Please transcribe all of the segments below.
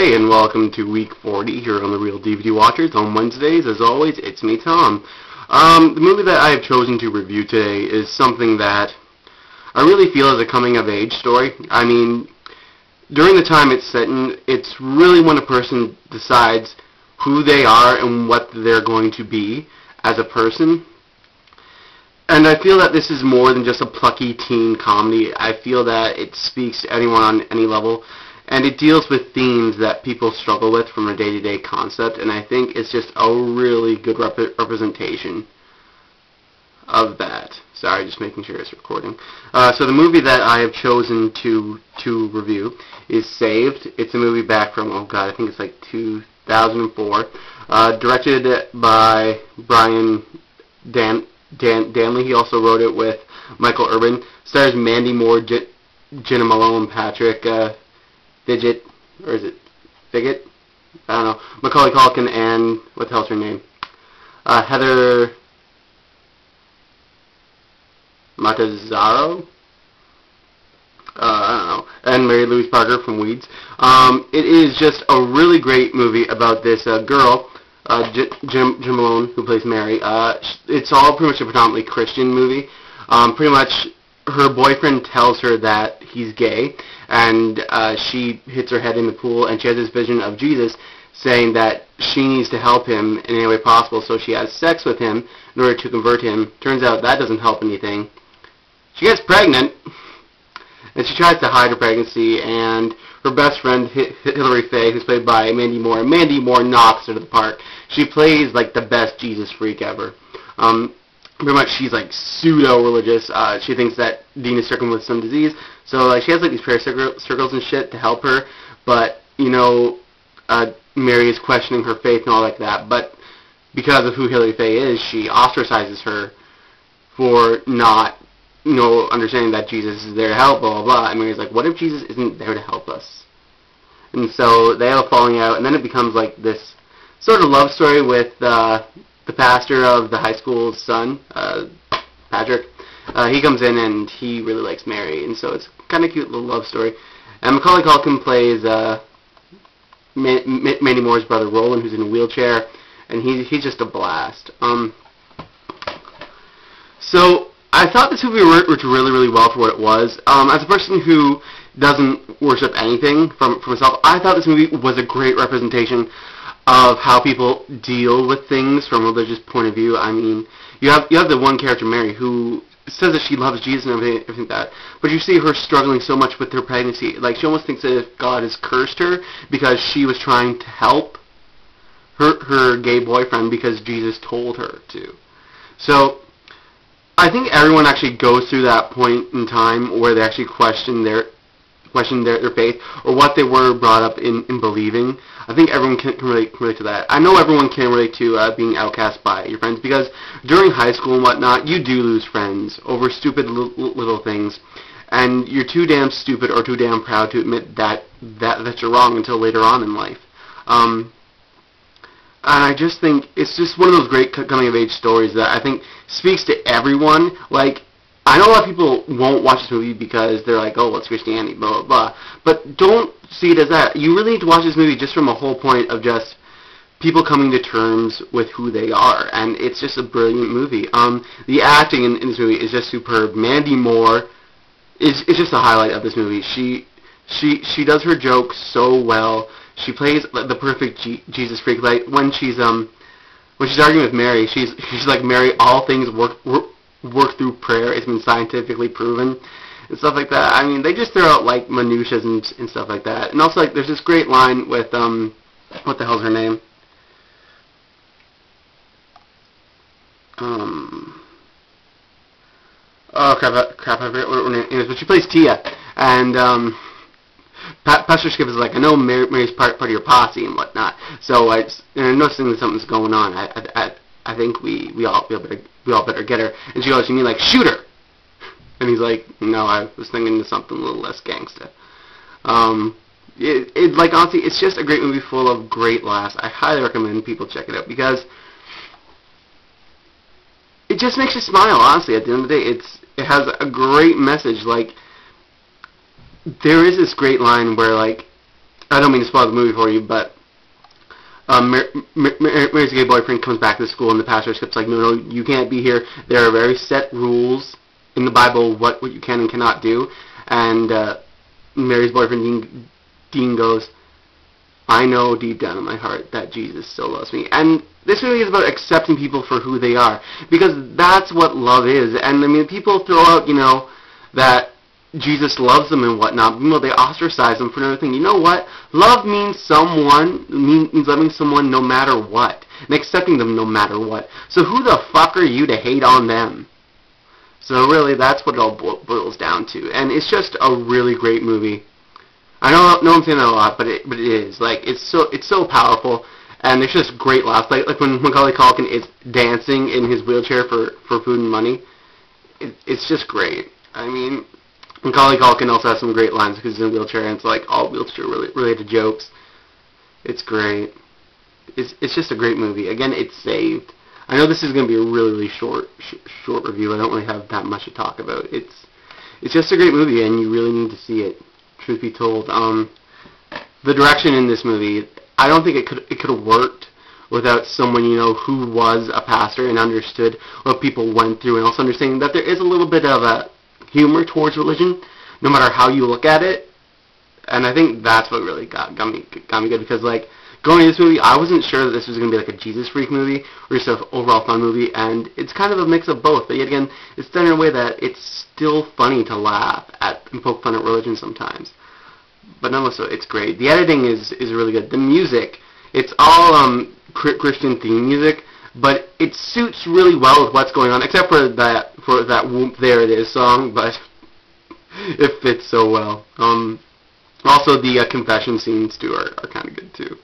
Hey, and welcome to week 40 here on the Real DVD Watchers. On Wednesdays, as always, it's me, Tom. The movie that I have chosen to review today is something that I really feel is a coming-of-age story. I mean, during the time it's set in, it's really when a person decides who they are and what they're going to be as a person. And I feel that this is more than just a plucky teen comedy. I feel that it speaks to anyone on any level. And it deals with themes that people struggle with from a day-to-day concept, and I think it's just a really good representation of that. Sorry, just making sure it's recording. So the movie that I have chosen to review is Saved. It's a movie back from, oh god, I think it's like 2004. Directed by Brian Danley. He also wrote it with Michael Urban. Stars Mandy Moore, Jenna Malone, Patrick Fidget, or is it Figget? I don't know. Macaulay Culkin and, what the hell's her name? Heather Matazzaro? I don't know. And Mary Louise Parker from Weeds. It is just a really great movie about this girl, Jenna Malone, who plays Mary. It's all pretty much a predominantly Christian movie. Pretty much her boyfriend tells her that he's gay, and she hits her head in the pool, and she has this vision of Jesus saying that she needs to help him in any way possible, so she has sex with him in order to convert him. Turns out that doesn't help anything. She gets pregnant, and she tries to hide her pregnancy, and her best friend, Hilary Faye, who's played by Mandy Moore knocks her to the park. She plays like the best Jesus freak ever. Pretty much she's like pseudo-religious. She thinks that Dean is stricken with some disease. So like she has like these prayer circles and shit to help her. But, you know, Mary is questioning her faith and all like that. But because of who Hilary Faye is, she ostracizes her for not, you know, understanding that Jesus is there to help, blah, blah, blah. And Mary's like, what if Jesus isn't there to help us? And so they have a falling out. And then it becomes like this sort of love story with the pastor of the high school's son, Patrick. He comes in and he really likes Mary, and so it's kind of cute little love story. And Macaulay Culkin plays Mandy Moore's brother Roland, who's in a wheelchair, and he's just a blast. So I thought this movie worked really, really well for what it was. As a person who doesn't worship anything from myself, I thought this movie was a great representation of how people deal with things from a religious point of view. I mean, you have the one character, Mary, who says that she loves Jesus and everything like that, but you see her struggling so much with her pregnancy. Like, she almost thinks that God has cursed her because she was trying to help her gay boyfriend because Jesus told her to. So I think everyone actually goes through that point in time where they actually question their faith or what they were brought up in believing. I think everyone can relate to that. I know everyone can relate to being outcast by your friends, because during high school and whatnot, you do lose friends over stupid little things, and you're too damn stupid or too damn proud to admit that you're wrong until later on in life. And I just think it's just one of those great coming-of-age stories that I think speaks to everyone. Like, I know a lot of people won't watch this movie because they're like, oh, well, it's Christianity, blah, blah, blah. But don't see it as that. You really need to watch this movie just from a whole point of just people coming to terms with who they are. And it's just a brilliant movie. The acting in this movie is just superb. Mandy Moore is just a highlight of this movie. She does her jokes so well. She plays the perfect Jesus freak. Like, when she's arguing with Mary, she's like, Mary, all things work through prayer. It's been scientifically proven and stuff like that. I mean, they just throw out like minutiae and stuff like that. And also, like, there's this great line with what the hell's her name? Oh crap! I forget what her name is, but she plays Tia, and Pastor Skip is like, I know Mary's part of your posse and whatnot, so I'm noticing that something's going on. I think we all better get her. And she goes, you mean like shoot her? And he's like, no, I was thinking of something a little less gangsta. Like, honestly, it's just a great movie full of great laughs. I highly recommend people check it out because it just makes you smile. Honestly, at the end of the day, it has a great message. Like, there is this great line where, like, I don't mean to spoil the movie for you, but Mary's gay boyfriend comes back to school, and the pastor skips like, no, you can't be here. There are very set rules in the Bible what you can and cannot do. And Mary's boyfriend Dean goes, I know deep down in my heart that Jesus still loves me. And this really is about accepting people for who they are, because that's what love is. And I mean, people throw out, that Jesus loves them and whatnot. They ostracize them for another thing. You know what? Love means loving someone no matter what, and accepting them no matter what. So who the fuck are you to hate on them? So really, that's what it all boils down to. And it's just a really great movie. I know I'm saying that a lot, but it is. Like, it's so powerful, and there's just great laughs. Like when Macaulay Culkin is dancing in his wheelchair for food and money. It's just great. I mean, Macaulay Culkin also has some great lines because he's in a wheelchair, and it's like all wheelchair related jokes. It's great. It's just a great movie. Again, it's saved. I know this is going to be a really short review. I don't really have that much to talk about. It's just a great movie, and you really need to see it. Truth be told, the direction in this movie, I don't think it could have worked without someone who was a pastor and understood what people went through, and also understanding that there is a little bit of a humor towards religion, no matter how you look at it. And I think that's what really got me good, because like going into this movie, I wasn't sure that this was going to be like a Jesus freak movie or just an overall fun movie, and it's kind of a mix of both. But yet again, it's done in a way that it's still funny to laugh at and poke fun at religion sometimes. But nonetheless, it's great. The editing is really good. The music, it's all Christian theme music, but it suits really well with what's going on, except for that "Whoop, There It Is" song, but it fits so well. Also, the confession scenes too are kind of good too.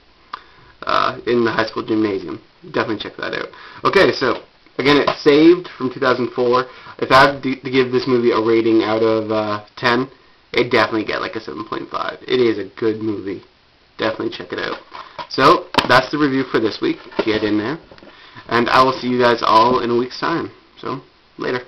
In the high school gymnasium. Definitely check that out. Okay, so again, it's saved from 2004. If I had to give this movie a rating out of 10, it'd definitely get like a 7.5. It is a good movie. Definitely check it out. So that's the review for this week. Get in there, and I will see you guys all in a week's time. So later.